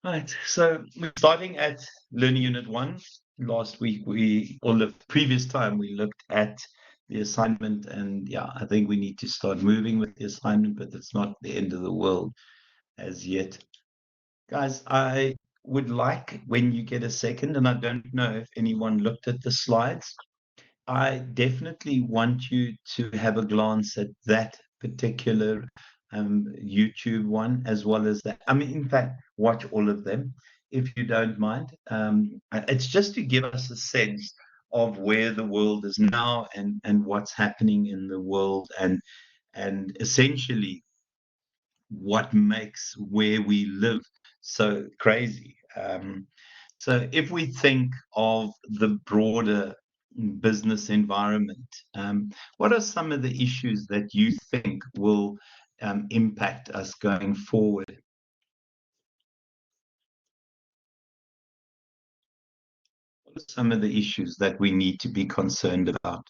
Right. So we're starting at Learning Unit 1. Last week, or the previous time, we looked at the assignment. And yeah, I think we need to start moving with the assignment, but it's not the end of the world as yet. Guys, I would like, when you get a second, and I don't know if anyone looked at the slides, I definitely want you to have a glance at that particular YouTube one, as well as that. I mean, in fact, watch all of them if you don't mind. It's just to give us a sense of where the world is now, and what's happening in the world, and essentially what makes where we live so crazy. So if we think of the broader business environment, what are some of the issues that you think will impact us going forward? What are some of the issues that we need to be concerned about?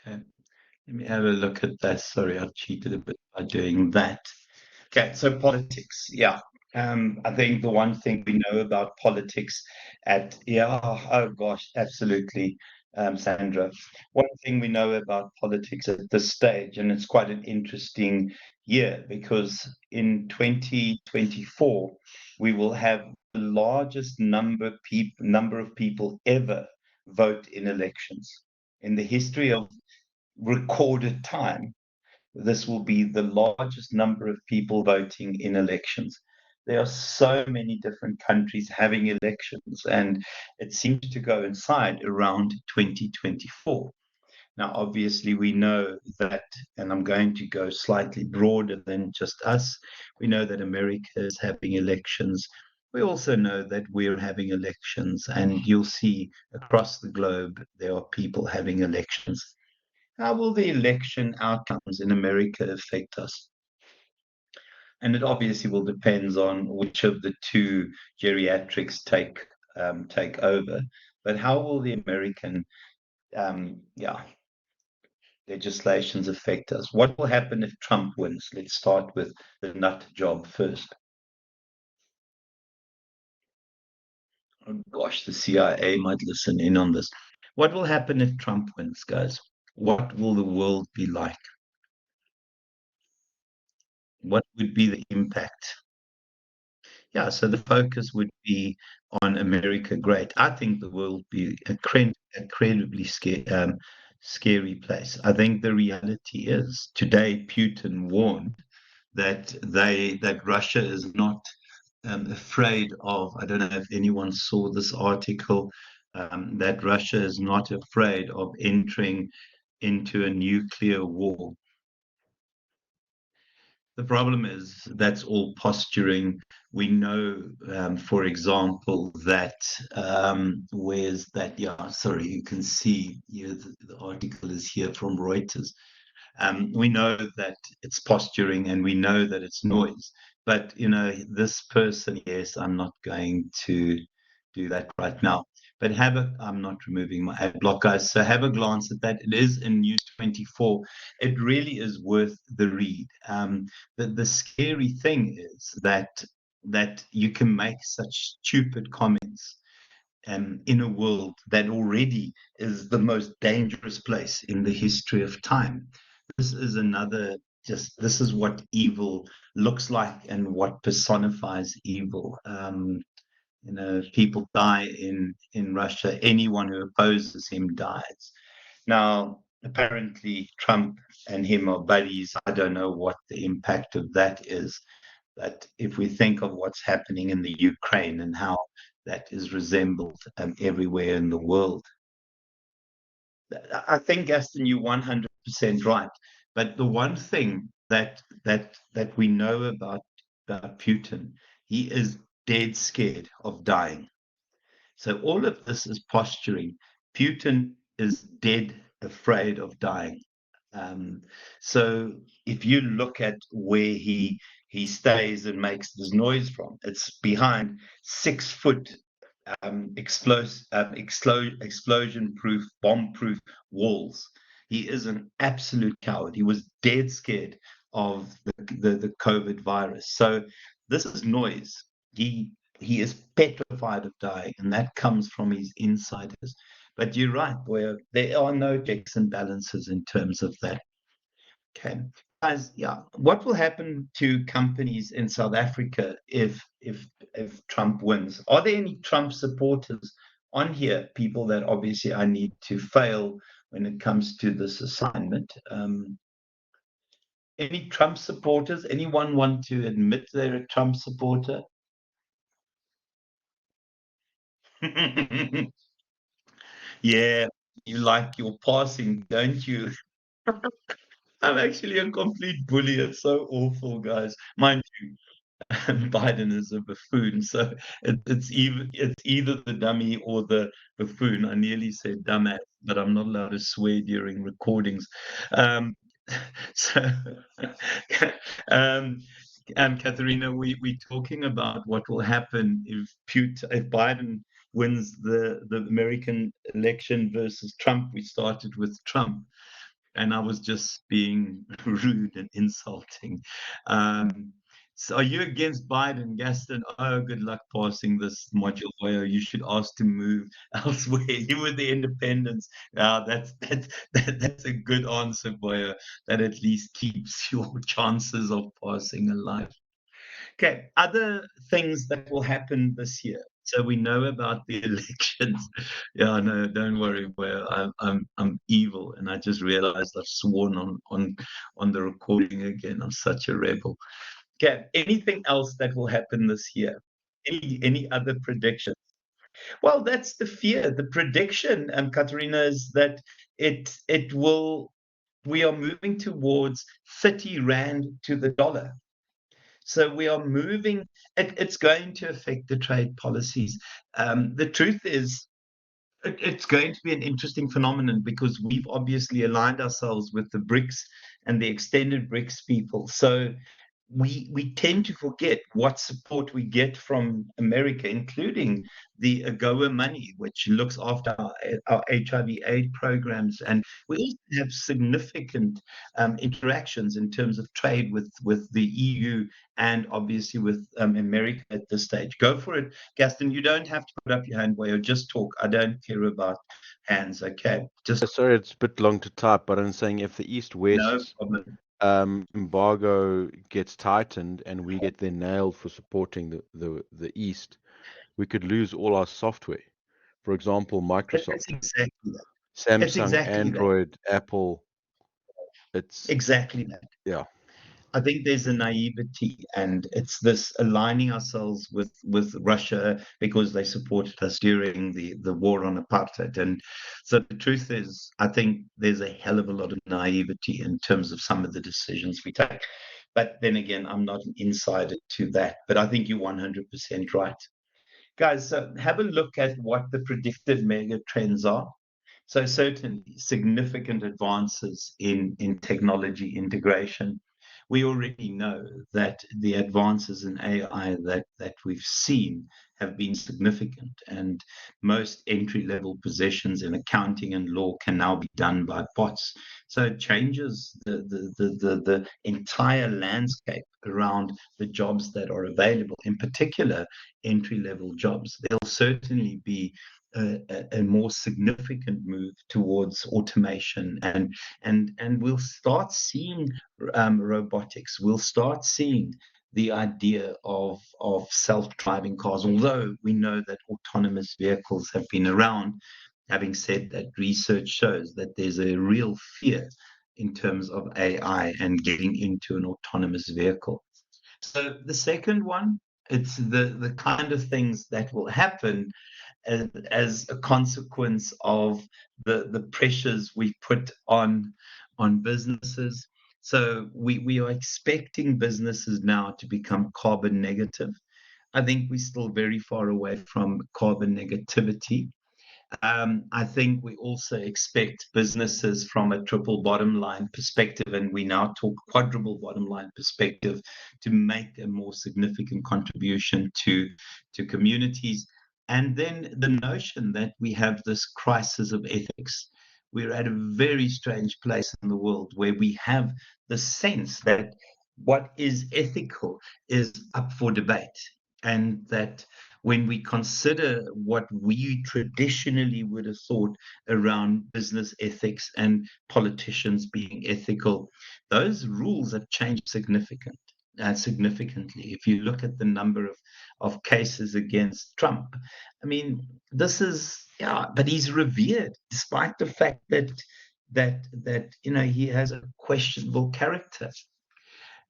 Okay, let me have a look at that. Sorry, I cheated a bit by doing that. Okay, so politics, yeah. I think the one thing we know about politics oh gosh, absolutely, Sandra. One thing we know about politics at this stage, and it's quite an interesting year because in 2024 we will have the largest number of people ever vote in elections in the history of recorded time. This will be the largest number of people voting in elections. There are so many different countries having elections, and it seems to coincide around 2024. Now, obviously, we know that, and I'm going to go slightly broader than just us. We know that America is having elections. We also know that we're having elections, and you'll see across the globe there are people having elections. How will the election outcomes in America affect us? And it obviously will depend on which of the two geriatrics take over. But how will the American yeah, legislations affect us? What will happen if Trump wins? Let's start with the nut job first. Oh gosh, the CIA might listen in on this. What will happen if Trump wins, guys? What will the world be like? What would be the impact? Yeah, so the focus would be on America. Great. I think the world would be incredibly scary place. I think the reality is today Putin warned that Russia is not afraid of. I don't know if anyone saw this article, that Russia is not afraid of entering into a nuclear war. The problem is that's all posturing. We know, for example, that where's that? Yeah, sorry, you can see here the article is here from Reuters. We know that it's posturing, and we know that it's noise. But this person, yes, I'm not going to do that right now. But I'm not removing my ad block, guys. So have a glance at that. It is in News 24. It really is worth the read. The scary thing is that you can make such stupid comments in a world that already is the most dangerous place in the history of time. This is this is what evil looks like and what personifies evil. People die in Russia. Anyone who opposes him dies. Now, apparently, Trump and him are buddies. I don't know what the impact of that is. But if we think of what's happening in the Ukraine and how that is resembled everywhere in the world, I think, Aston, you're 100% right. But the one thing that we know about Putin, he is dead scared of dying. So all of this is posturing. Putin is dead afraid of dying. Um, so if you look at where he stays and makes this noise from, it's behind 6 foot explosion-proof, bomb-proof walls. He is an absolute coward. He was dead scared of the COVID virus. So this is noise. He is petrified of dying, and that comes from his insiders. But you're right, boy. There are no checks and balances in terms of that. Okay. Guys, yeah. What will happen to companies in South Africa if Trump wins? Are there any Trump supporters on here? People that obviously I need to fail when it comes to this assignment. Any Trump supporters? Anyone want to admit they're a Trump supporter? Yeah, you like your passing, don't you? I'm actually a complete bully. It's so awful, guys. Mind you, Biden is a buffoon, so it's either the dummy or the buffoon. I nearly said dumbass, but I'm not allowed to swear during recordings. Um, so, um, Katharina, we're talking about what will happen if Biden wins the American election versus Trump. We started with Trump, and I was just being rude and insulting. So are you against Biden, Gaston? Oh, good luck passing this module. Where you should ask to move elsewhere. You were the independents. That's a good answer, Boyer. That at least keeps your chances of passing alive. Okay, other things that will happen this year. So we know about the elections. Yeah, no, don't worry. I'm evil, and I just realized I've sworn on the recording again. I'm such a rebel. Okay, anything else that will happen this year? Any other predictions? Well, that's the fear. The prediction, Katerina, is that it will. We are moving towards 30 rand to the dollar. So we are moving, it's going to affect the trade policies. The truth is, it's going to be an interesting phenomenon because we've obviously aligned ourselves with the BRICS and the extended BRICS people. So we tend to forget what support we get from America, including the AGOA money, which looks after our HIV/AIDS programs, and we also have significant interactions in terms of trade with the EU and obviously with America at this stage. Go for it, Gaston. You don't have to put up your hand, or just talk. I don't care about hands. Okay, just Sorry, it's a bit long to type, but I'm saying if the no East-West problem. embargo gets tightened and we get then nailed for supporting the East, we could lose all our software. For example, It's Microsoft, exactly that. It's Samsung, exactly that. Android, Apple. It's Exactly that. yeah. I think there's a naivety, and it's this aligning ourselves with Russia because they supported us during the war on apartheid. And so the truth is, I think there's a hell of a lot of naivety in terms of some of the decisions we take. But then again, I'm not an insider to that. But I think you're 100% right. Guys, so have a look at what the predicted mega trends are. So certainly significant advances in technology integration. We already know that the advances in AI that we've seen have been significant, and most entry-level positions in accounting and law can now be done by bots. So it changes the entire landscape around the jobs that are available, in particular entry-level jobs. There'll certainly be a more significant move towards automation, and we'll start seeing robotics. We'll start seeing the idea of self-driving cars, although we know that autonomous vehicles have been around. Having said that, research shows that there's a real fear in terms of AI and getting into an autonomous vehicle. So the second one, it's the kind of things that will happen as a consequence of the pressures we put on businesses. So we are expecting businesses now to become carbon negative. I think we're still very far away from carbon negativity. I think we also expect businesses from a triple bottom line perspective, and we now talk quadruple bottom line perspective, to make a more significant contribution to communities. And then the notion that we have this crisis of ethics. We're at a very strange place in the world where we have the sense that what is ethical is up for debate. And that when we consider what we traditionally would have thought around business ethics and politicians being ethical, those rules have changed significantly. If you look at the number of cases against Trump, I mean, this is, yeah, but he's revered despite the fact that he has a questionable character.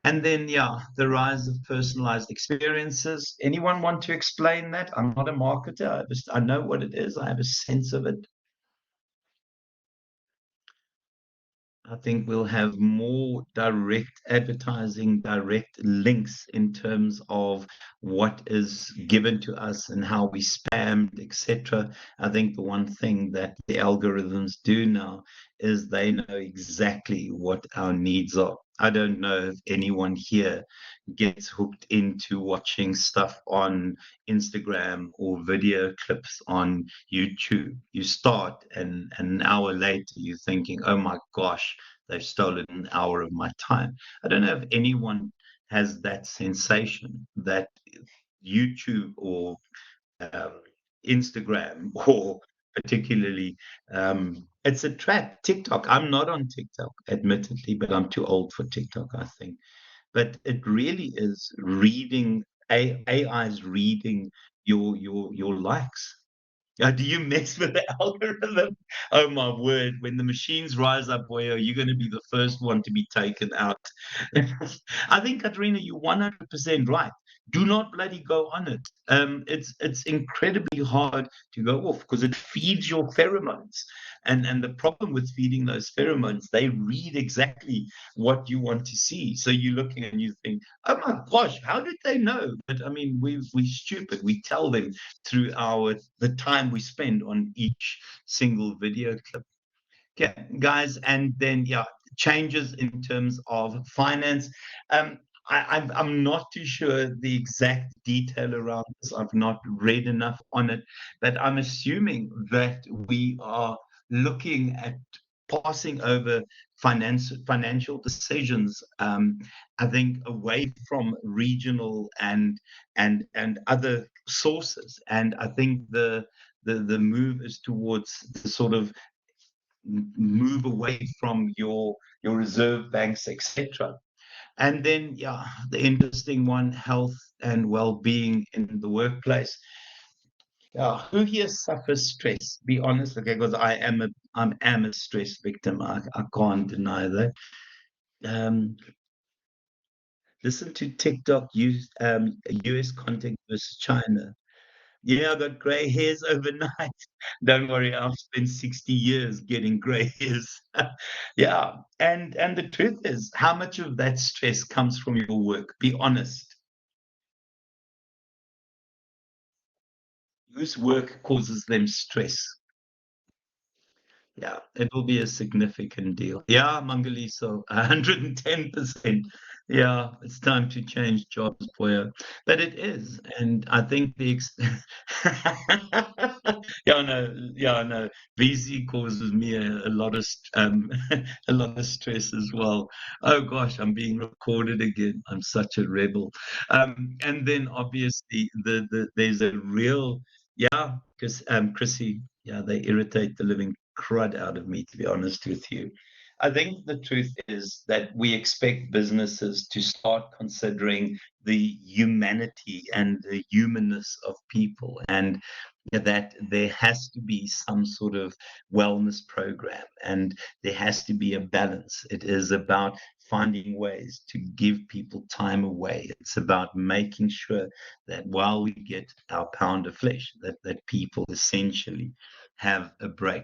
And then, yeah, the rise of personalized experiences. Anyone want to explain that? I'm not a marketer. I know what it is. I have a sense of it. I think we'll have more direct advertising, direct links in terms of what is given to us and how we spammed, etc. I think the one thing that the algorithms do now is they know exactly what our needs are. I don't know if anyone here gets hooked into watching stuff on Instagram or video clips on YouTube. You start, and an hour later, you're thinking, oh my gosh, they've stolen an hour of my time. I don't know if anyone has that sensation that YouTube or um, Instagram or particularly it's a trap. TikTok. I'm not on TikTok, admittedly, but I'm too old for TikTok, I think. But it really is reading. AI is reading your likes. Do you mess with the algorithm? Oh my word! When the machines rise up, boy, you're going to be the first one to be taken out. I think, Katrina, you're 100% right. Do not bloody go on it. It's incredibly hard to go off because it feeds your pheromones, and the problem with feeding those pheromones, they read exactly what you want to see. So you're looking and you think, oh my gosh, how did they know? But I mean, we're stupid. We tell them through the time we spend on each single video clip. Yeah, guys, and then yeah, changes in terms of finance. Um, I'm not too sure the exact detail around this. I've not read enough on it, but I'm assuming that we are looking at passing over financial decisions. I think away from regional and other sources, and I think the move is towards the sort of move away from your reserve banks, etc. And then, yeah, the interesting one, health and well-being in the workplace. Yeah, who here suffers stress? Be honest, okay, because I am a stress victim. I can't deny that. Um, listen to TikTok US content versus China. Yeah, I got gray hairs overnight. Don't worry, I've spent 60 years getting gray hairs. Yeah, and the truth is, how much of that stress comes from your work? Be honest. Whose work causes them stress? Yeah, it will be a significant deal. Yeah, Mangaliso, 110%. Yeah, it's time to change jobs for you. But it is. And I think yeah, no. VC causes me a lot of a lot of stress as well. Oh gosh, I'm being recorded again. I'm such a rebel. And then obviously there's a real, yeah, because Chrissy, yeah, they irritate the living crud out of me, to be honest with you. I think the truth is that we expect businesses to start considering the humanity and the humanness of people, and that there has to be some sort of wellness program, and there has to be a balance. It is about finding ways to give people time away. It's about making sure that while we get our pound of flesh, that people essentially have a break.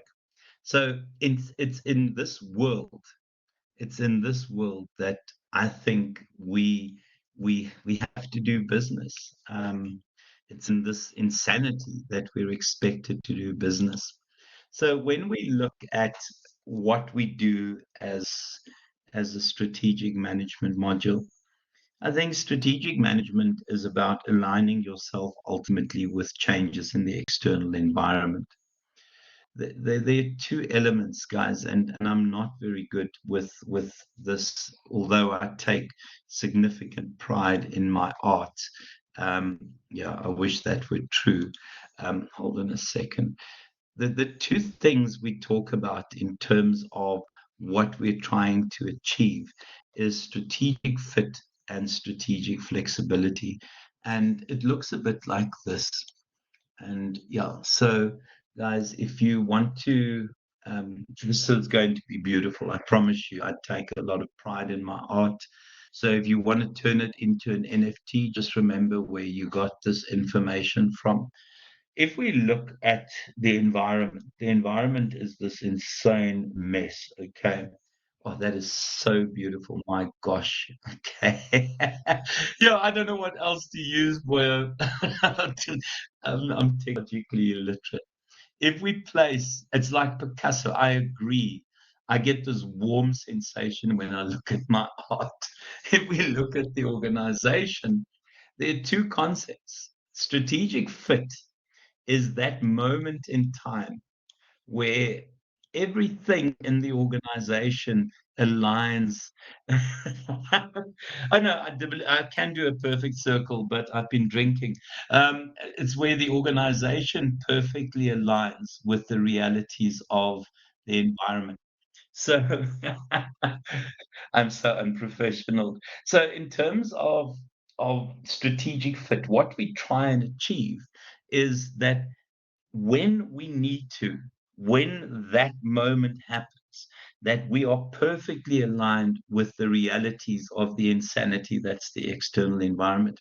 So it's in this world, it's in this world that I think we have to do business. It's in this insanity that we're expected to do business. So when we look at what we do as a strategic management module, I think strategic management is about aligning yourself ultimately with changes in the external environment. There are two elements, guys, and I'm not very good with this, although I take significant pride in my art. Yeah, I wish that were true. Hold on a second. The two things we talk about in terms of what we're trying to achieve is strategic fit and strategic flexibility. And it looks a bit like this. And yeah, so guys, if you want to, this is going to be beautiful. I promise you, I take a lot of pride in my art. So if you want to turn it into an NFT, just remember where you got this information from. If we look at the environment is this insane mess, okay? Oh, that is so beautiful. My gosh. Okay. Yeah, I don't know what else to use for I'm technologically illiterate. If we place, it's like Picasso, I agree. I get this warm sensation when I look at my art. If we look at the organization, there are two concepts. Strategic fit is that moment in time where everything in the organization aligns. I know I can do a perfect circle, but I've been drinking. It's where the organization perfectly aligns with the realities of the environment. So I'm so unprofessional. So in terms of strategic fit, what we try and achieve is that when we need to, when that moment happens, that we are perfectly aligned with the realities of the insanity that's the external environment.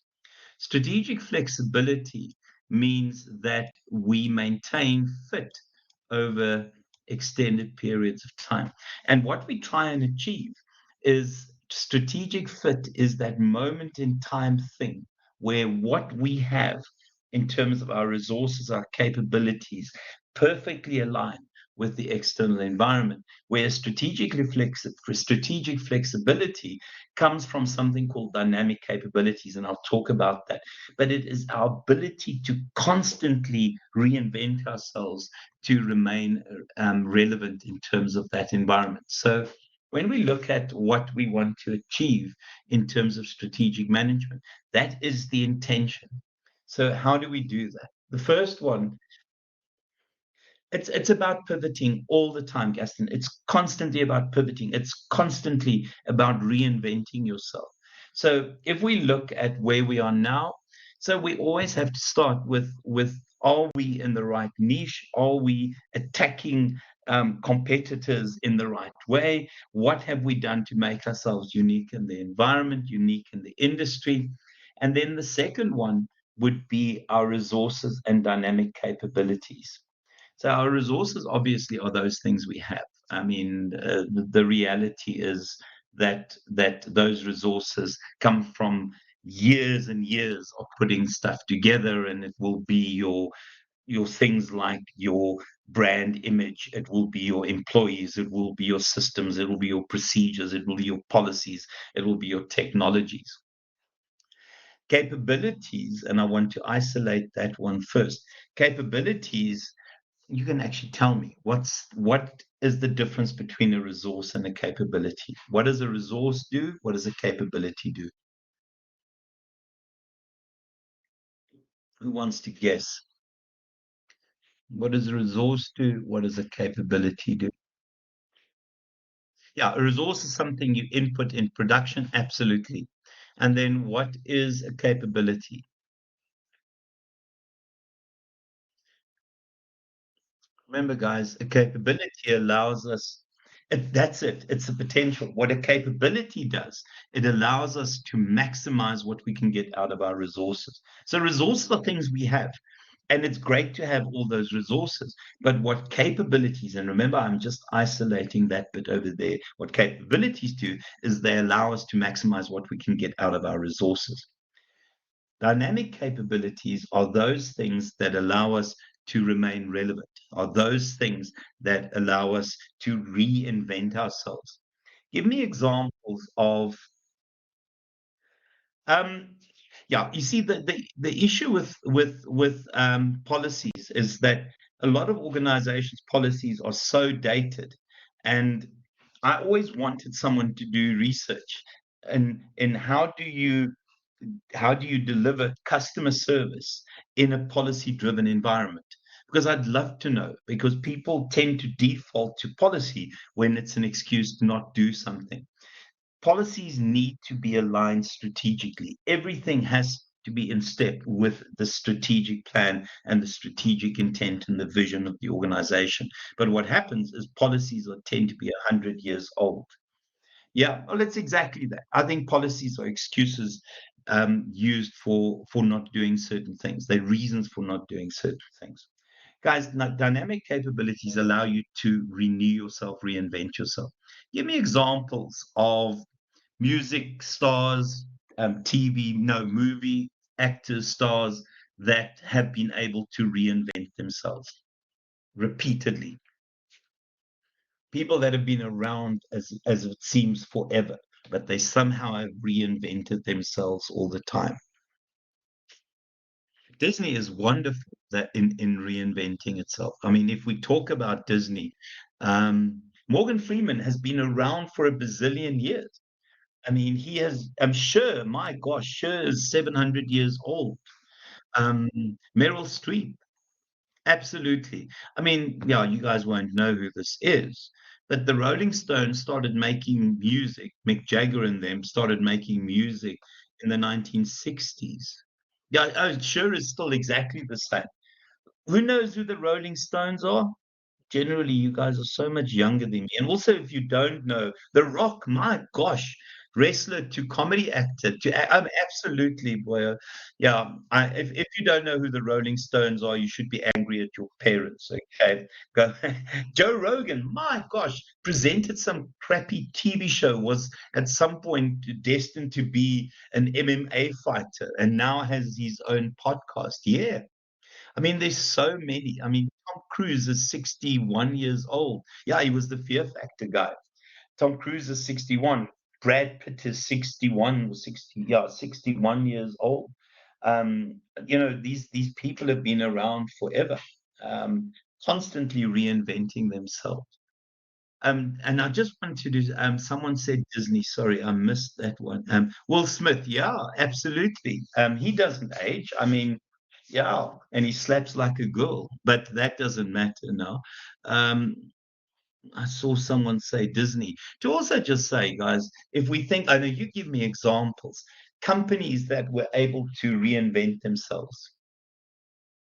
Strategic flexibility means that we maintain fit over extended periods of time. And what we try and achieve is strategic fit is that moment in time thing where what we have in terms of our resources, our capabilities, perfectly align with the external environment, where strategic flexibility comes from something called dynamic capabilities, and I'll talk about that. But it is our ability to constantly reinvent ourselves to remain relevant in terms of that environment. So when we look at what we want to achieve in terms of strategic management, that is the intention. So how do we do that? The first one, it's about pivoting all the time, Gaston. It's constantly about pivoting. It's constantly about reinventing yourself. So if we look at where we are now, so we always have to start with are we in the right niche? Are we attacking competitors in the right way? What have we done to make ourselves unique in the environment, unique in the industry? And then the second one would be our resources and dynamic capabilities. So our resources obviously are those things we have. I mean, the reality is that those resources come from years and years of putting stuff together, and it will be your things like your brand image, it will be your employees, it will be your systems, it will be your procedures, it will be your policies, it will be your technologies. Capabilities, and I want to isolate that one first. Capabilities, you can actually tell me what is the difference between a resource and a capability? What does a resource do? What does a capability do? Who wants to guess? What does a resource do? What does a capability do? Yeah, a resource is something you input in production, absolutely. And then what is a capability? Remember, guys, a capability allows us, that's it, it's a potential. What a capability does, it allows us to maximize what we can get out of our resources. So, resources are things we have, and it's great to have all those resources. But what capabilities, and remember, I'm just isolating that bit over there, what capabilities do is they allow us to maximize what we can get out of our resources. Dynamic capabilities are those things that allow us to remain relevant, are those things that allow us to reinvent ourselves. Give me examples of Um, yeah, you see, the issue with policies is that a lot of organizations' policies are so dated, and I always wanted someone to do research and how do you deliver customer service in a policy-driven environment? Because I'd love to know, because people tend to default to policy when it's an excuse to not do something. Policies need to be aligned strategically. Everything has to be in step with the strategic plan and the strategic intent and the vision of the organization. But what happens is policies tend to be 100 years old. Yeah, well, it's exactly that. I think policies are excuses used for not doing certain things. They're reasons for not doing certain things. Guys, dynamic capabilities allow you to renew yourself, reinvent yourself. Give me examples of music stars, TV, no, movie actors, stars that have been able to reinvent themselves repeatedly. People that have been around as it seems forever, but they somehow have reinvented themselves all the time. Disney is wonderful that in reinventing itself. I mean, if we talk about Disney, Morgan Freeman has been around for a bazillion years. I mean, he has, I'm sure, my gosh, sure is 700 years old. Um, Meryl Streep, absolutely. I mean, yeah, you guys won't know who this is, but the Rolling Stones started making music. Mick Jagger and them started making music in the 1960s. Yeah, oh, sure is still exactly the same. Who knows who the Rolling Stones are? Generally, you guys are so much younger than me. And also, if you don't know, The Rock, my gosh, wrestler to comedy actor, I'm absolutely, boy. Yeah, if you don't know who the Rolling Stones are, you should be angry at your parents. Okay, go. Joe Rogan, my gosh, presented some crappy TV show, was at some point destined to be an MMA fighter, and now has his own podcast. Yeah, I mean, there's so many. I mean, Tom Cruise is 61 years old. Yeah, he was the Fear Factor guy. Tom Cruise is 61. Brad Pitt is 61 or 60, yeah, 61 years old. These people have been around forever, constantly reinventing themselves. And I just wanted to, someone said Disney, sorry, I missed that one. Will Smith, yeah, absolutely. He doesn't age. I mean, yeah, and he slaps like a girl, but that doesn't matter now. Um, I saw someone say Disney. To also just say, guys, if we think, I know you give me examples, companies that were able to reinvent themselves,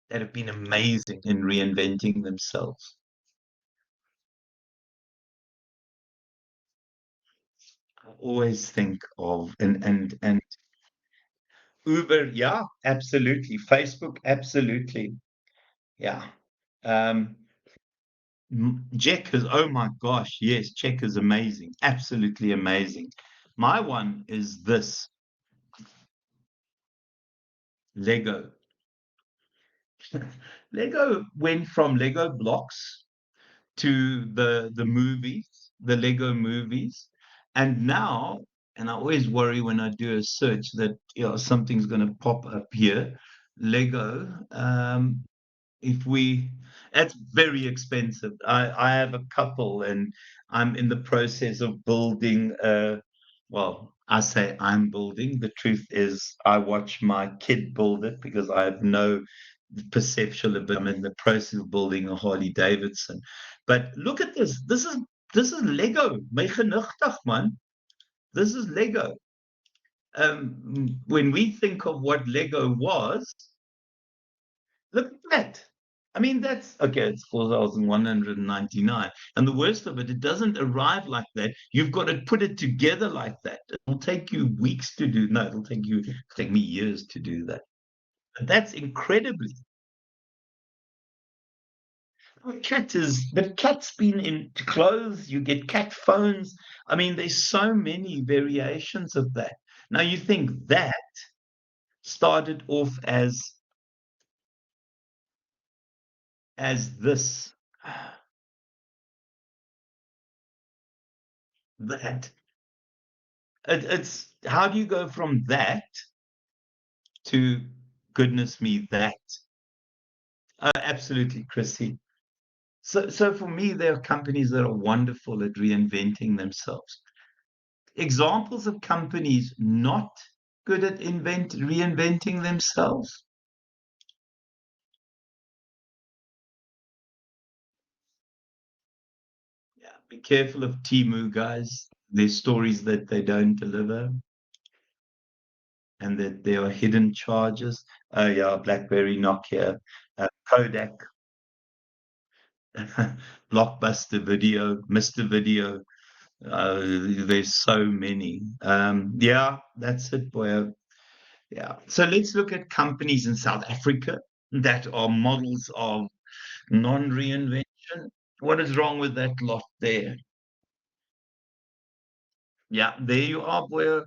that have been amazing in reinventing themselves. I always think of and Uber, yeah, absolutely. Facebook, absolutely. Yeah. Um, Jack is, oh my gosh, yes, Czech is amazing, absolutely amazing. My one is this Lego. Lego went from Lego blocks to the movies, the Lego movies, and now, and I always worry when I do a search that something's going to pop up here. Lego. If we That's very expensive. I have a couple and I'm in the process of building well, I say I'm building. The truth is I watch my kid build it because I have no perception of it. I'm in the process of building a Harley Davidson. But look at this. This is Lego. My genigtig, man. This is Lego. When we think of what Lego was, look at that. I mean, that's okay, it's 4,199. And the worst of it, it doesn't arrive like that. You've got to put it together like that. It'll take you weeks to do. No, it'll take me years to do that. But that's incredibly. The cat's been in clothes, you get cat phones. I mean, there's so many variations of that. Now you think that started off as this, that. It's how do you go from that to goodness me that? Absolutely, Chrissy. So for me, there are companies that are wonderful at reinventing themselves. Examples of companies not good at reinventing themselves. Yeah, be careful of Timu, guys. There's stories that they don't deliver and that there are hidden charges. Oh yeah, BlackBerry, Nokia, Kodak, Blockbuster Video, Mr. Video. There's so many. Yeah, that's it, boy. Yeah. So let's look at companies in South Africa that are models of non-reinvention. What is wrong with that lot there? Yeah, there you are, boy.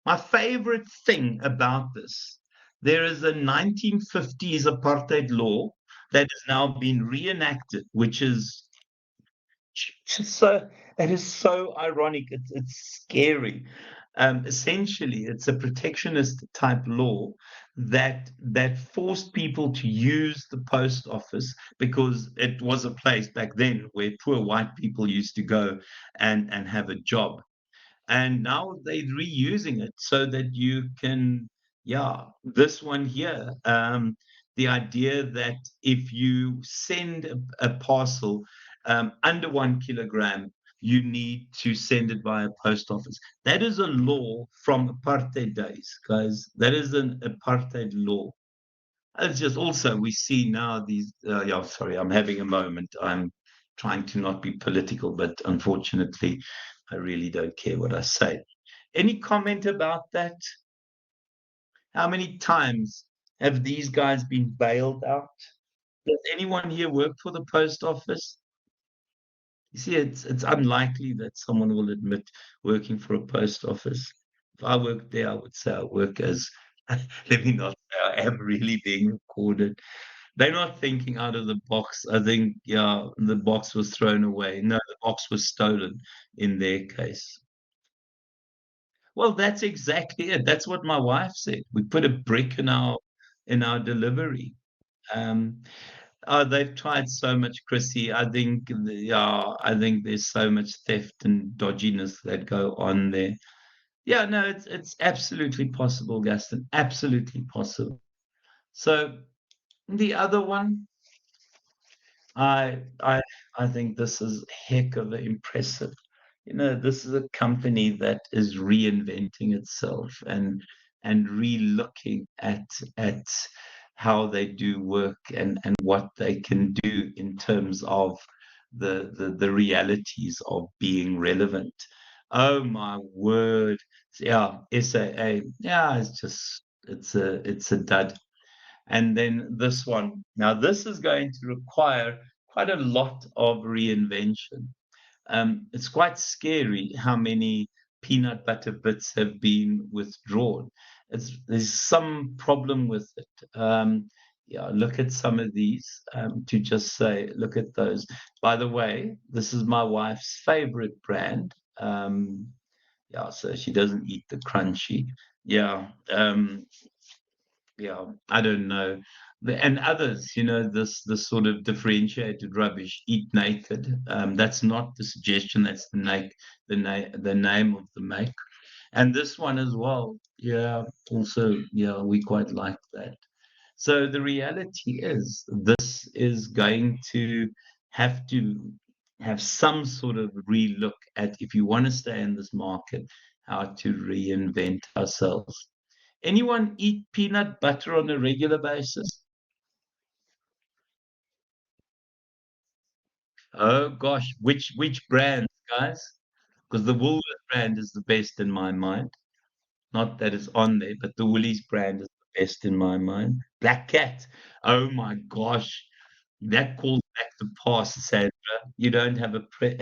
My favorite thing about this, there is a 1950s apartheid law that has now been reenacted, which is so it is so ironic. It's scary. Essentially, it's a protectionist type law that forced people to use the post office because it was a place back then where poor white people used to go and have a job, and now they're reusing it so that you can, yeah, this one here, the idea that if you send a parcel under 1 kilogram, you need to send it via post office. That is a law from apartheid days, guys. That is an apartheid law. It's just also we see now these. Yeah, sorry, I'm having a moment. I'm trying to not be political, but unfortunately, I really don't care what I say. Any comment about that? How many times have these guys been bailed out? Does anyone here work for the post office? You see, it's unlikely that someone will admit working for a post office. If I worked there, I would say I work as, let me not say I am really being recorded. They're not thinking out of the box. I think, yeah, the box was thrown away. No, the box was stolen in their case. Well, that's exactly it. That's what my wife said. We put a brick in our delivery. Um, oh, they've tried so much, Chrissy. Yeah, I think there's so much theft and dodginess that go on there. Yeah, no, it's absolutely possible, Gaston. Absolutely possible. So the other one, I I I think this is heck of a impressive. You know, this is a company that is reinventing itself and re-looking at how they do work and what they can do in terms of the realities of being relevant. Oh my word. Yeah, SAA. Yeah, it's a dud. And then this one. Now, this is going to require quite a lot of reinvention. It's quite scary how many peanut butter bits have been withdrawn. There's some problem with it. Yeah, look at some of these to just say, look at those. By the way, this is my wife's favorite brand. Yeah, so she doesn't eat the crunchy. Yeah, yeah, I don't know. And others, this sort of differentiated rubbish, eat naked. That's not the suggestion. That's the name of the make. And this one as well. Yeah, also, yeah, we quite like that. So the reality is, this is going to have some sort of relook at, if you want to stay in this market, how to reinvent ourselves. Anyone eat peanut butter on a regular basis? Oh gosh, which brands, guys? Because the Woolworth brand is the best in my mind. Not that it's on there, but the Woolies brand is the best in my mind. Black Cat. Oh my gosh, that calls back the past, Sandra. You don't have a pre.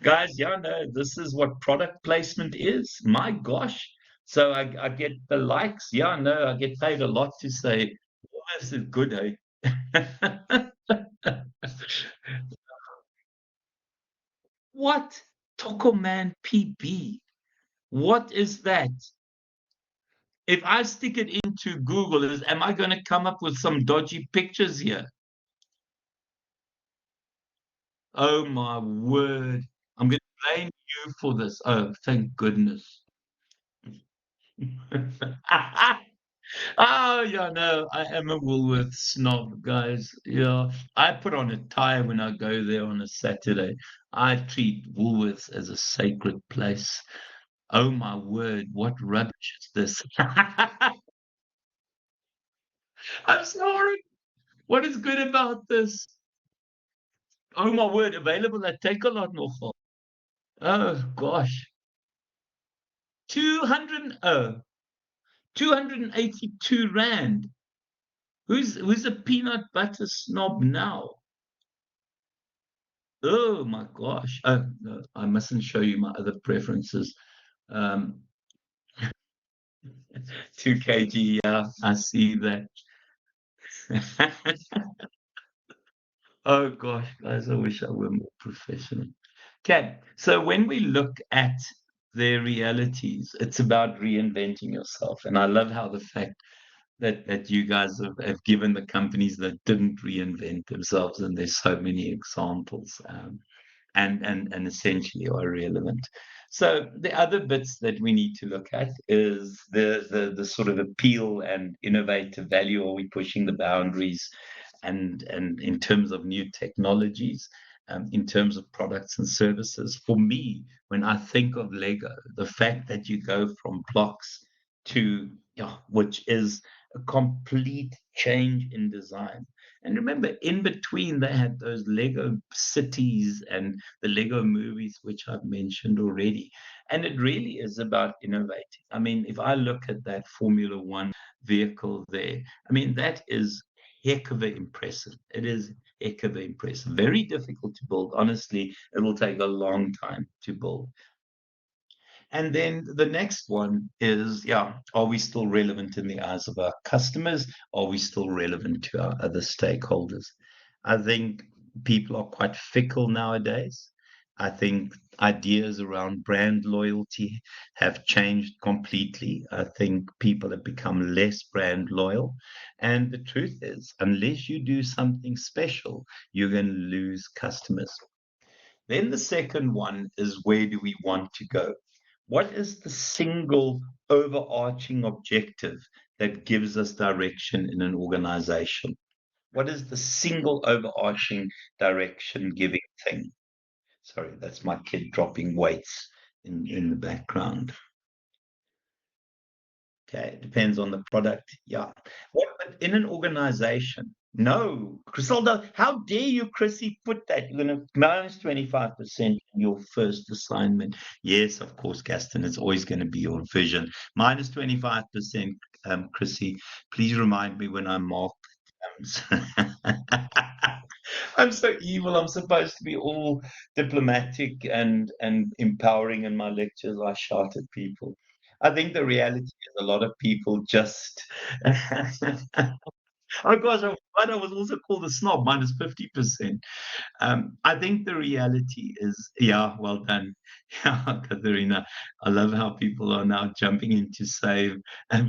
Guys, yeah, no, this is what product placement is. My gosh. So I get the likes. Yeah, no, I get paid a lot to say, oh, this is good, eh? What? Tokoman PB. What is that? If I stick it into Google, am I going to come up with some dodgy pictures here? Oh my word. I'm going to blame you for this. Oh, thank goodness. Oh, yeah, no, I am a Woolworth snob, guys. Yeah, I put on a tie when I go there on a Saturday. I treat Woolworths as a sacred place. Oh my word, what rubbish is this? I'm sorry. What is good about this? Oh my word, available at Takealot nogal. Oh gosh. 200 282 rand. Who's a peanut butter snob now? Oh my gosh. Oh no, I mustn't show you my other preferences. Um 2 kg, yeah, I see that. Oh gosh, guys, I wish I were more professional. Okay, so when we look at their realities, it's about reinventing yourself. And I love how the fact that you guys have given the companies that didn't reinvent themselves, and there's so many examples, and essentially are relevant. So the other bits that we need to look at is the sort of appeal and innovative value. Are we pushing the boundaries, and in terms of new technologies, in terms of products and services? For me, when I think of Lego, the fact that you go from blocks to, yeah, which is a complete change in design. And remember, in between, they had those Lego cities and the Lego movies, which I've mentioned already. And it really is about innovating. I mean, if I look at that Formula One vehicle there, I mean, that is heck of a impressive. It is heck of a impressive. Very difficult to build. Honestly, it will take a long time to build. And then the next one is, yeah, are we still relevant in the eyes of our customers? Are we still relevant to our other stakeholders? I think people are quite fickle nowadays. I think ideas around brand loyalty have changed completely. I think people have become less brand loyal. And the truth is, unless you do something special, you're going to lose customers. Then the second one is, where do we want to go? What is the single overarching objective that gives us direction in an organization? What is the single overarching direction giving thing? Sorry, that's my kid dropping weights in the background. Okay, it depends on the product. Yeah. What, but in an organization? No, Griselda, how dare you, Chrissy, put that? You're going to minus 25% in your first assignment. Yes, of course, Gaston, it's always going to be your vision. Minus 25%, Chrissy. Please remind me when I mark I'm so evil. I'm supposed to be all diplomatic and empowering in my lectures. I shout at people. I think the reality is a lot of people just oh gosh, I was also called a snob, minus 50%. I think the reality is, yeah, well done. Yeah, Katharina. I love how people are now jumping in to save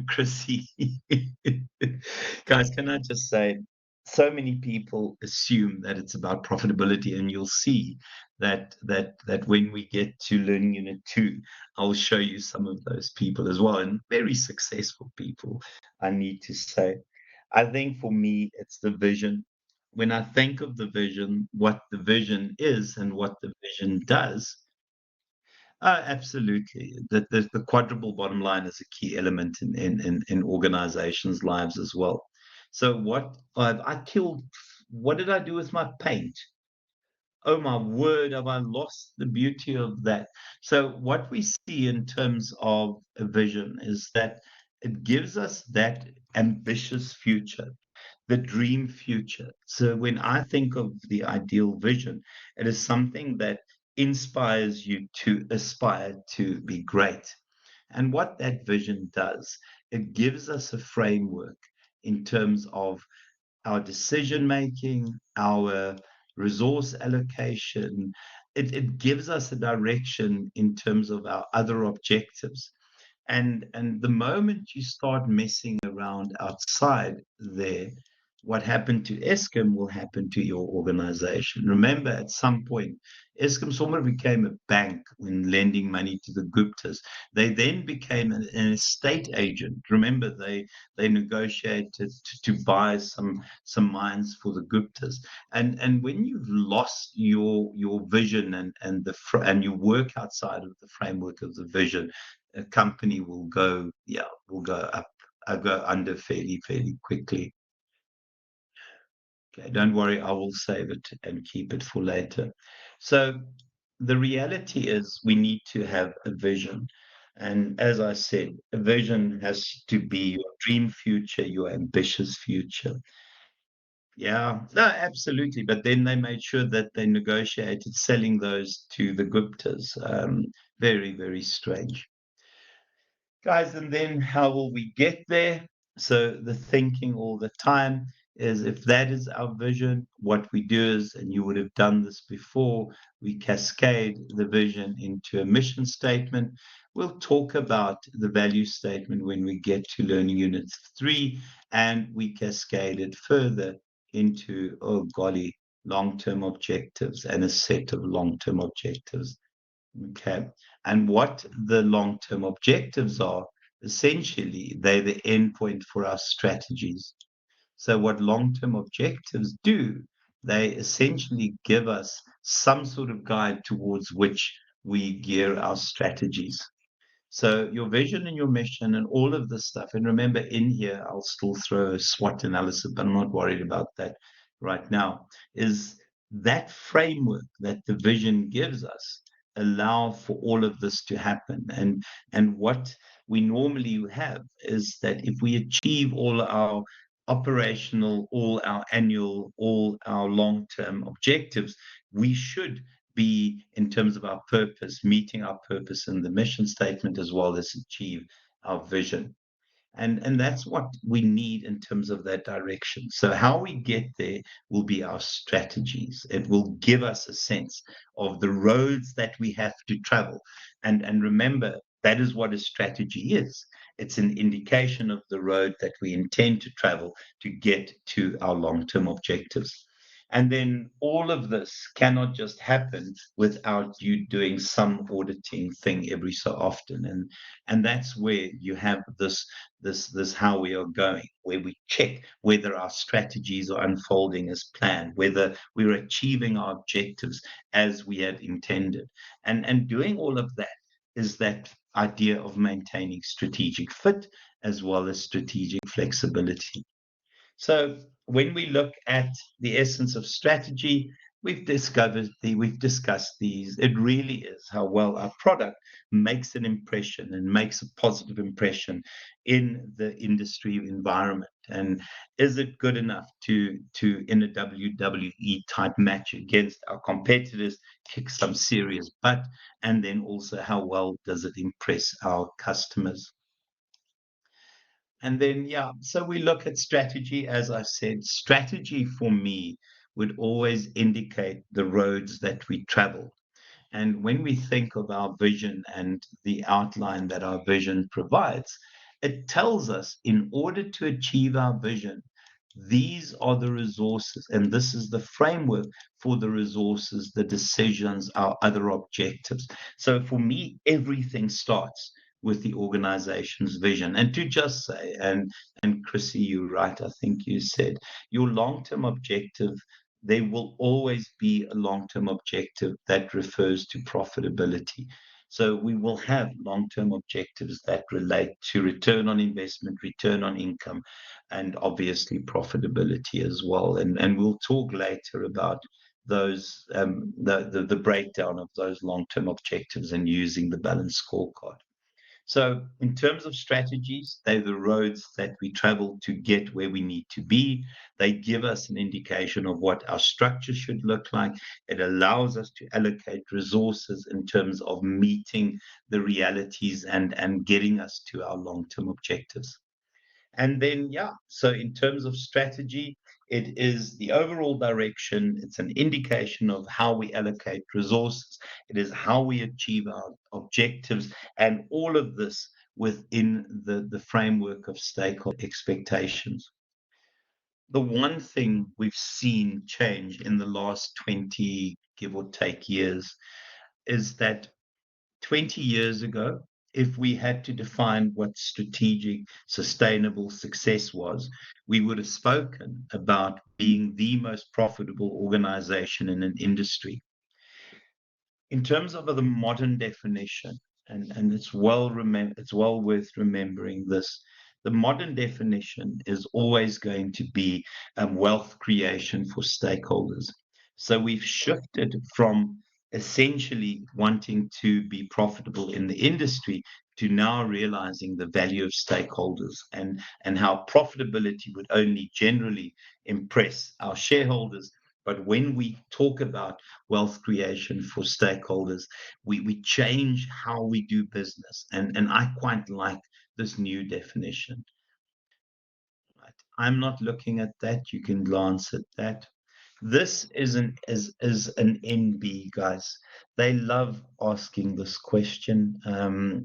Chrissy. Guys, can I just say, so many people assume that it's about profitability, and you'll see that when we get to Learning Unit 2, I'll show you some of those people as well, and very successful people, I need to say. I think for me, it's the vision. When I think of the vision, what the vision is and what the vision does, absolutely. The quadruple bottom line is a key element in organizations' lives as well. So I killed, what did I do with my paint? Oh my word, have I lost the beauty of that? So what we see in terms of a vision is that it gives us that ambitious future, the dream future. So when I think of the ideal vision, it is something that inspires you to aspire to be great. And what that vision does, it gives us a framework in terms of our decision making, our resource allocation, it gives us a direction in terms of our other objectives. And the moment you start messing around outside there, what happened to Eskom will happen to your organization. Remember, at some point, Eskom sort of became a bank when lending money to the Guptas. They then became an estate agent. Remember, they negotiated to buy some mines for the Guptas. And when you've lost your vision and you work outside of the framework of the vision, a company will go up, go under fairly quickly. Okay, don't worry, I will save it and keep it for later. So the reality is we need to have a vision. And as I said, a vision has to be your dream future, your ambitious future. Yeah, no, absolutely. But then they made sure that they negotiated selling those to the Guptas. Very strange. Guys, and then how will we get there? So the thinking all the time is, if that is our vision, what we do is, and you would have done this before, we cascade the vision into a mission statement. We'll talk about the value statement when we get to learning unit 3, and we cascade it further into, oh golly, long-term objectives and a set of long-term objectives. Okay. And what the long-term objectives are, essentially, they're the endpoint for our strategies. So what long-term objectives do, they essentially give us some sort of guide towards which we gear our strategies. So your vision and your mission and all of this stuff, and remember, in here, I'll still throw a SWOT analysis, but I'm not worried about that right now, is that framework that the vision gives us allow for all of this to happen. And what we normally have is that if we achieve all our operational, all our annual, all our long-term objectives, we should be, in terms of our purpose, meeting our purpose in the mission statement, as well as achieve our vision. And that's what we need in terms of that direction. So how we get there will be our strategies. It will give us a sense of the roads that we have to travel. And remember, that is what a strategy is. It's an indication of the road that we intend to travel to get to our long-term objectives. And then all of this cannot just happen without you doing some auditing thing every so often. And that's where you have this how we are going, where we check whether our strategies are unfolding as planned, whether we're achieving our objectives as we had intended. And doing all of that is that idea of maintaining strategic fit as well as strategic flexibility. So when we look at the essence of strategy, we've discussed these. It really is how well our product makes an impression and makes a positive impression in the industry environment. And is it good enough to in a WWE type match against our competitors, kick some serious butt? And then also, how well does it impress our customers? And then, yeah, so we look at strategy. As I said, strategy for me would always indicate the roads that we travel. And when we think of our vision and the outline that our vision provides, it tells us, in order to achieve our vision, these are the resources, and this is the framework for the resources, the decisions, our other objectives. So for me, everything starts with the organization's vision. And to just say, and Chrissy, you're right, I think you said, your long-term objective, there will always be a long-term objective that refers to profitability. So we will have long-term objectives that relate to return on investment, return on income, and obviously profitability as well. And we'll talk later about those the breakdown of those long-term objectives and using the balanced scorecard. So, in terms of strategies, they're the roads that we travel to get where we need to be. They give us an indication of what our structure should look like. It allows us to allocate resources in terms of meeting the realities and getting us to our long term objectives. And then, yeah, so in terms of strategy, It is the overall direction. It's an indication of how we allocate resources. It is how we achieve our objectives, and all of this within the framework of stakeholder expectations. The one thing we've seen change in the last 20, give or take, years is that 20 years ago, if we had to define what strategic, sustainable success was, we would have spoken about being the most profitable organization in an industry. In terms of the modern definition, and it's well worth remembering this. The modern definition is always going to be wealth creation for stakeholders. So we've shifted from essentially wanting to be profitable in the industry to now realizing the value of stakeholders, and how profitability would only generally impress our shareholders. But when we talk about wealth creation for stakeholders, we change how we do business. And I quite like this new definition. Right? I'm not looking at that. You can glance at that. This is an NB, guys. They love asking this question.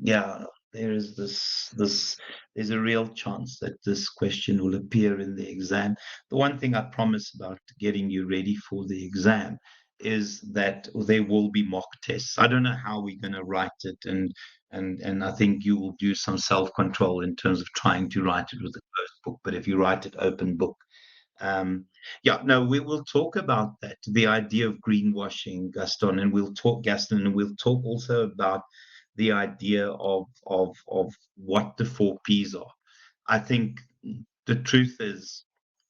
Yeah, there is this. There's a real chance that this question will appear in the exam. The one thing I promise about getting you ready for the exam is that there will be mock tests. I don't know how we're going to write it, and I think you will do some self-control in terms of trying to write it with a closed book. But if you write it open book, yeah, no, we will talk about that, the idea of greenwashing, Gaston, and we'll talk, Gaston, and we'll talk also about the idea of what the 4Ps are. I think the truth is,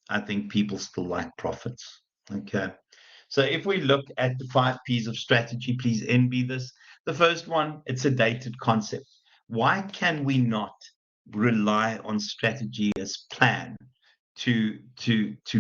I think people still like profits. Okay. So if we look at the 5Ps of strategy, please envy this. The first one, it's a dated concept. Why can we not rely on strategy as plan to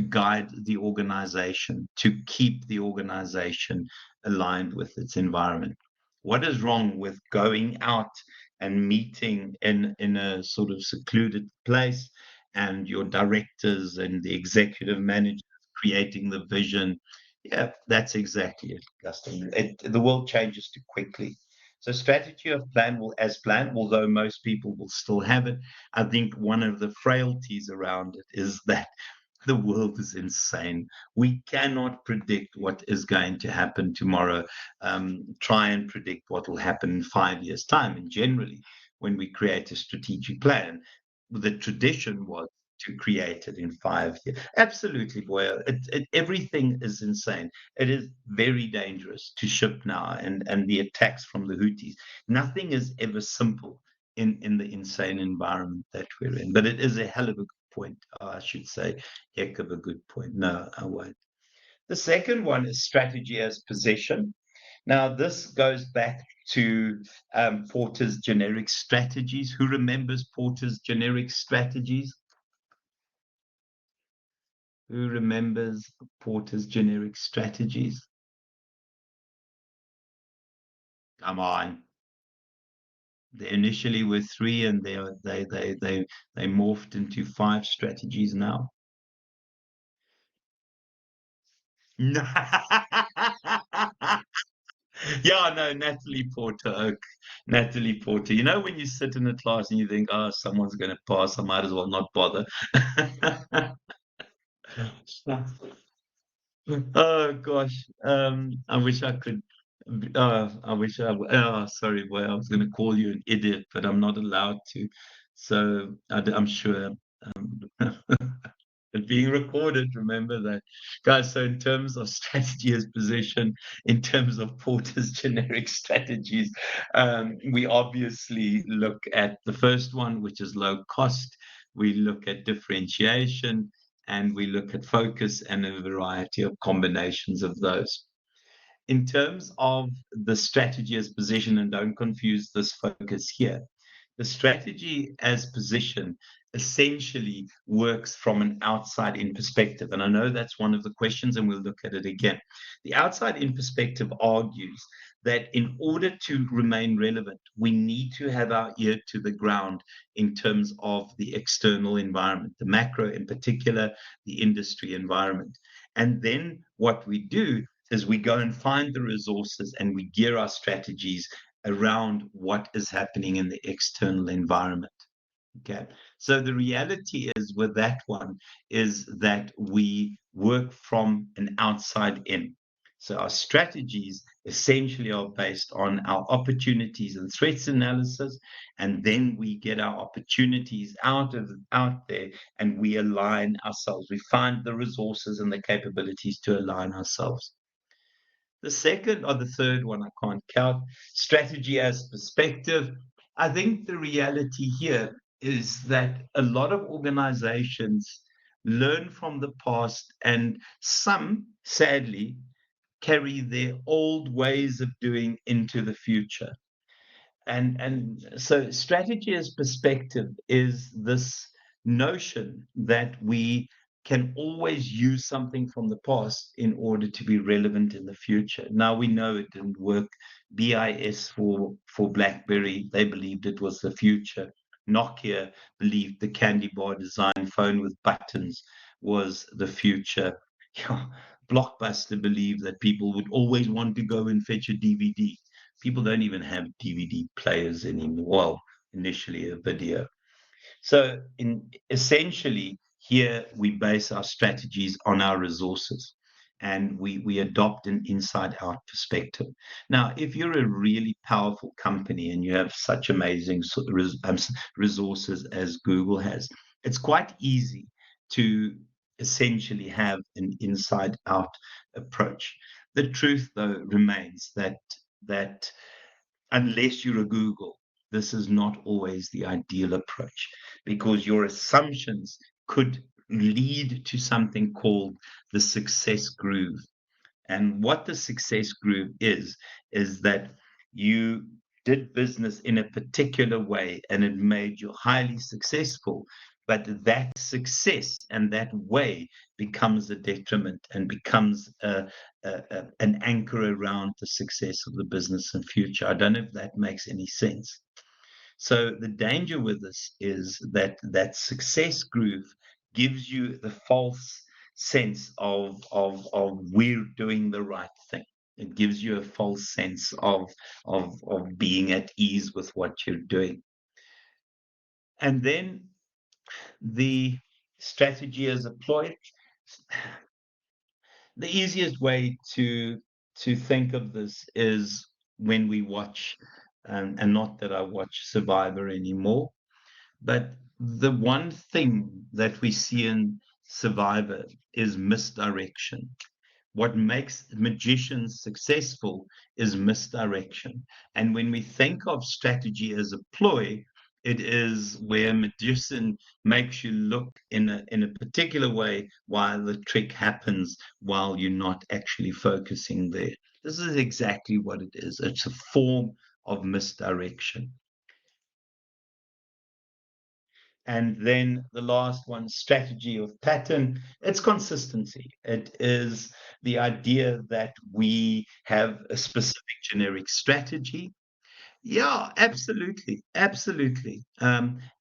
guide the organization, to keep the organization aligned with its environment? What is wrong with going out and meeting in a sort of secluded place, and your directors and the executive managers creating the vision? Yeah, that's exactly it, Justin. The world changes too quickly. So strategy of plan will as planned, although most people will still have it. I think one of the frailties around it is that the world is insane. We cannot predict what is going to happen tomorrow. Try and predict what will happen in 5 years' time. And generally, when we create a strategic plan, the tradition was to create it in 5 years. Absolutely, boy. Everything is insane. It is very dangerous to ship now, and the attacks from the Houthis. Nothing is ever simple in the insane environment that we're in. But it is a hell of a good point. I should say, heck of a good point. No, I won't. The second one is strategy as position. Now, this goes back to Porter's generic strategies. Who remembers Porter's generic strategies? Who remembers Porter's generic strategies? Come on. They initially were three, and they morphed into 5 strategies now. Yeah, no, Natalie Porter, Natalie Porter. You know, when you sit in a class and you think, oh, someone's going to pass, I might as well not bother. Oh gosh, I wish I could. I wish I. Oh, sorry, boy, I was going to call you an idiot, but I'm not allowed to. So I'm sure. Um, It's being recorded, remember that. Guys, so in terms of strategy as position, in terms of Porter's generic strategies, we obviously look at the first one, which is low cost. We look at differentiation, and we look at focus, and a variety of combinations of those. In terms of the strategy as position, and don't confuse this focus here, the strategy as position essentially works from an outside in perspective. And I know that's one of the questions, and we'll look at it again. The outside in perspective argues that in order to remain relevant, we need to have our ear to the ground in terms of the external environment, the macro in particular, the industry environment. And then what we do is we go and find the resources and we gear our strategies around what is happening in the external environment. Okay. So the reality is with that one is that we work from an outside in. So our strategies essentially are based on our opportunities and threats analysis, and then we get our opportunities out there and we align ourselves. We find the resources and the capabilities to align ourselves. The second or the third one, I can't count, strategy as perspective. I think the reality here is that a lot of organizations learn from the past, and some, sadly, carry their old ways of doing into the future. And so strategy as perspective is this notion that we can always use something from the past in order to be relevant in the future. Now we know it didn't work. BIS for BlackBerry, they believed it was the future. Nokia believed the candy bar design phone with buttons was the future. Yeah, Blockbuster believed that people would always want to go and fetch a DVD. People don't even have DVD players anymore. Well, initially a video. So essentially here we base our strategies on our resources and we adopt an inside out perspective. Now, if you're a really powerful company and you have such amazing resources as Google has, it's quite easy to essentially have an inside out approach. The truth, though, remains that unless you're a Google, this is not always the ideal approach because your assumptions could lead to something called the success groove. And what the success groove is that you did business in a particular way and it made you highly successful. But that success and that way becomes a detriment and becomes an anchor around the success of the business in future. I don't know if that makes any sense. So the danger with this is that that success groove gives you the false sense of we're doing the right thing. It gives you a false sense of being at ease with what you're doing. And then the strategy as employed, the easiest way to think of this is when we watch, and not that I watch Survivor anymore, but the one thing that we see in Survivor is misdirection. What makes magicians successful is misdirection. And when we think of strategy as a ploy, it is where a magician makes you look in a particular way while the trick happens while you're not actually focusing there. This is exactly what it is. It's a form of misdirection. And then the last one, strategy of pattern, it's consistency. It is the idea that we have a specific generic strategy. Yeah, absolutely, absolutely.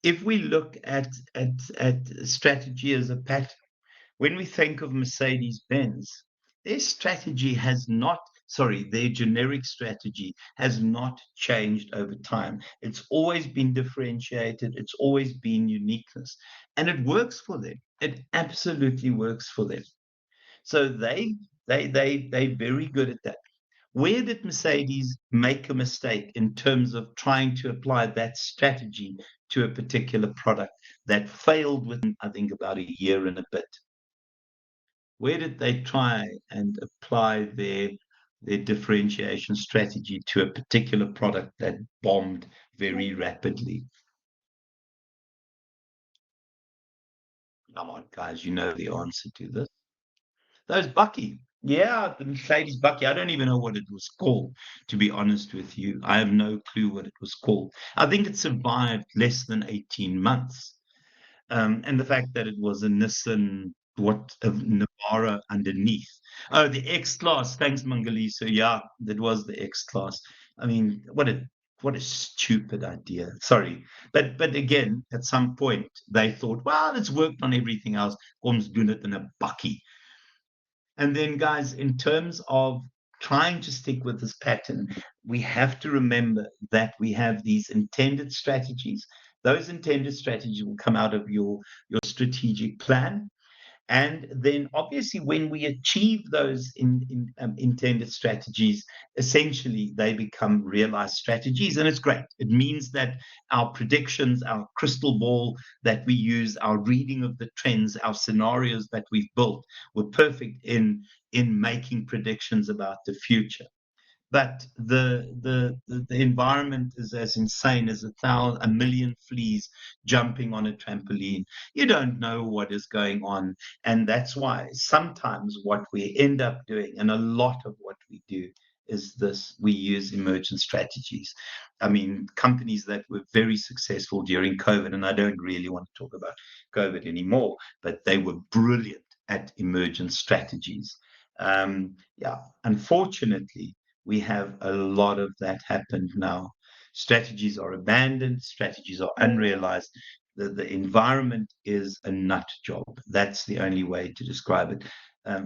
If we look at strategy as a pattern, when we think of Mercedes-Benz, their strategy has not, sorry, their generic strategy has not changed over time. It's always been differentiated, it's always been uniqueness, and it works for them. It absolutely works for them. So they're very good at that. Where did Mercedes make a mistake in terms of trying to apply that strategy to a particular product that failed within, I think, about a year and a bit? Where did they try and apply their differentiation strategy to a particular product that bombed very rapidly? Come on, guys, you know the answer to this. Those Bucky. Yeah, the Mercedes Bucky. I don't even know what it was called, to be honest with you. I have no clue what it was called. I think it survived less than 18 months. And the fact that it was a Nissan what of Navara underneath. Oh, the X class. Thanks, Mangaliso. Yeah, that was the X class. I mean, what a stupid idea. Sorry, but again, at some point they thought, well, it's worked on everything else. Ons doen it in a bucky. And then, guys, in terms of trying to stick with this pattern, we have to remember that we have these intended strategies. Those intended strategies will come out of your strategic plan. And then, obviously, when we achieve those intended strategies, essentially they become realized strategies. And it's great. It means that our predictions, our crystal ball that we use, our reading of the trends, our scenarios that we've built were perfect in making predictions about the future. But the environment is as insane as a million fleas jumping on a trampoline. You don't know what is going on, and that's why sometimes what we end up doing, and a lot of what we do, is this: we use emergent strategies. I mean, companies that were very successful during COVID, and I don't really want to talk about COVID anymore, but they were brilliant at emergent strategies. Yeah, unfortunately, we have a lot of that happened now. Strategies are abandoned, strategies are unrealized. The environment is a nut job. That's the only way to describe it.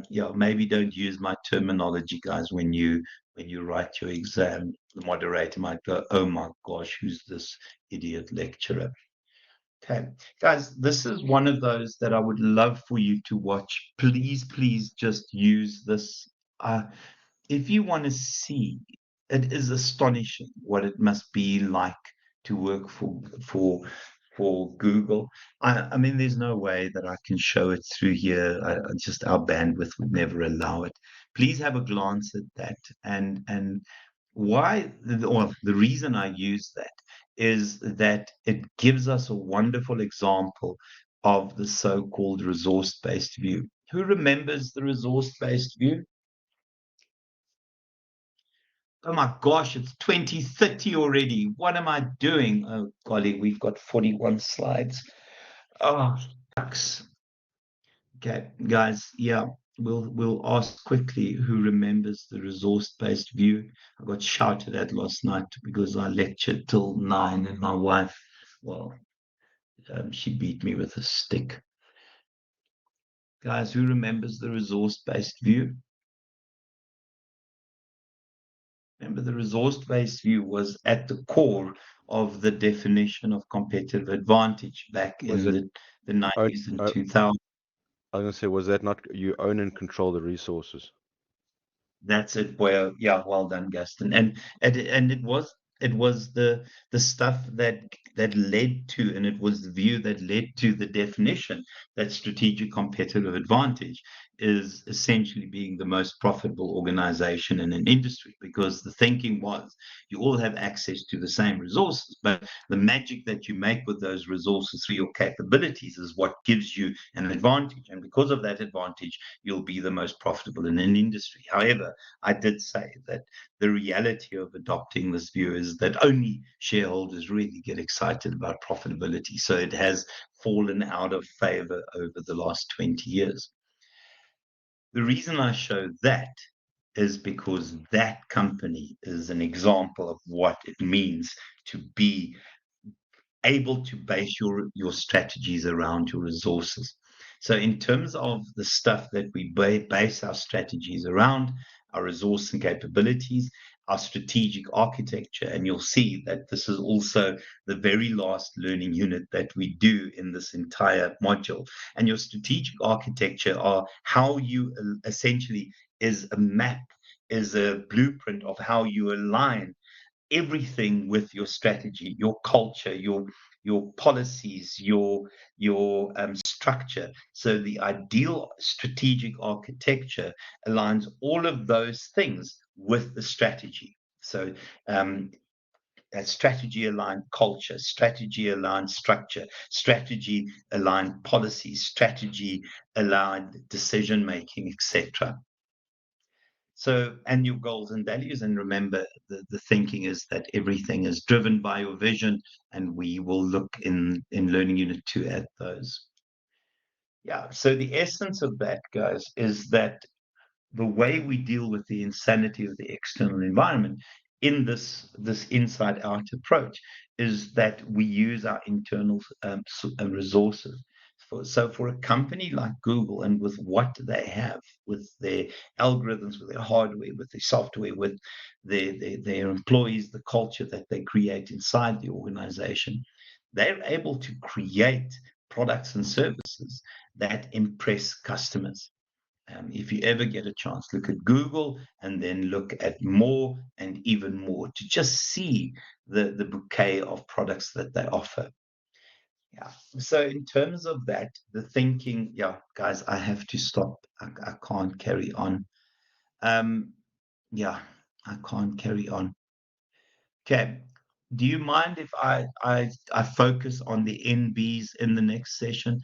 Yeah, maybe don't use my terminology, guys, when you write your exam. The moderator might go, "Oh my gosh, who's this idiot lecturer?" Okay, guys, this is one of those that I would love for you to watch. Please, please just use this. If you want to see, it is astonishing what it must be like to work for Google. I mean, there's no way that I can show it through here. Just our bandwidth would never allow it. Please have a glance at that. And why, or the reason I use that is that it gives us a wonderful example of the so-called resource-based view. Who remembers the resource-based view? Oh my gosh, it's 2030 already. What am I doing? Oh, golly, we've got 41 slides. Oh, shucks. Okay, guys, yeah, we'll ask quickly who remembers the resource-based view. I got shouted at last night because I lectured till 9, and my wife, well, she beat me with a stick. Guys, who remembers the resource-based view? Remember, the resource-based view was at the core of the definition of competitive advantage back Was in it the own, 90s and I 2000s. was gonna say, was that not you own and control the resources? That's it. Well done, Gaston. And it was the stuff that led to, and it was the view that led to the definition that strategic competitive advantage is essentially being the most profitable organization in an industry, because the thinking was you all have access to the same resources, but the magic that you make with those resources through your capabilities is what gives you an advantage. And because of that advantage, you'll be the most profitable in an industry. However, I did say that the reality of adopting this view is that only shareholders really get excited about profitability. So it has fallen out of favor over the last 20 years. The reason I show that is because that company is an example of what it means to be able to base your strategies around your resources. So in terms of the stuff that we base our strategies around, our resource and capabilities, our strategic architecture, and you'll see that this is also the very last learning unit that we do in this entire module. And your strategic architecture are how you essentially is a map, is a blueprint of how you align everything with your strategy, your culture, your policies, your structure. So the ideal strategic architecture aligns all of those things with the strategy. So a strategy aligned culture, strategy aligned structure, strategy aligned policies, strategy aligned decision making, etc. So, and your goals and values. And remember, the thinking is that everything is driven by your vision, and we will look in Learning Unit 2 at those. Yeah. So the essence of that, guys, is that the way we deal with the insanity of the external environment in this inside out approach is that we use our internal resources. So for a company like Google, and with what they have, with their algorithms, with their hardware, with their software, with their employees, the culture that they create inside the organization, they're able to create products and services that impress customers. If you ever get a chance, look at Google and then look at more and even more to just see the bouquet of products that they offer. Yeah. So in terms of that, the thinking, yeah, guys, I have to stop. I can't carry on. Um, yeah, I can't carry on. Okay. Do you mind if I focus on the NBs in the next session?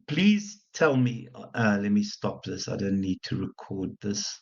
Please tell me. Let me stop this. I don't need to record this.